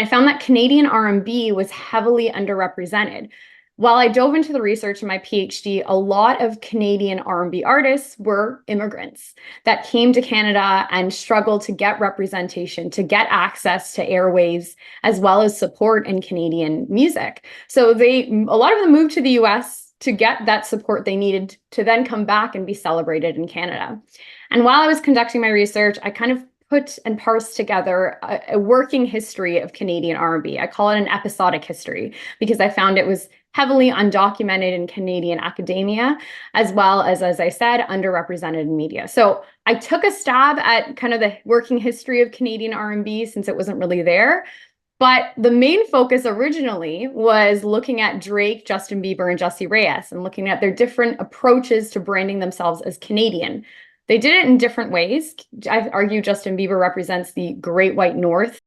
I found that Canadian R&B was heavily underrepresented. While I dove into the research in my PhD, a lot of Canadian R&B artists were immigrants that came to Canada and struggled to get representation, to get access to airwaves, as well as support in Canadian music. So a lot of them moved to the US to get that support they needed to then come back and be celebrated in Canada. And while I was conducting my research, I kind of put and parsed together a working history of Canadian R&B. I call it an episodic history because I found it was heavily undocumented in Canadian academia, as well as I said, underrepresented in media. So I took a stab at kind of the working history of Canadian R&B since it wasn't really there. But the main focus originally was looking at Drake, Justin Bieber, and Jessie Reyez and looking at their different approaches to branding themselves as Canadian. They did it in different ways. I argue Justin Bieber represents the Great White North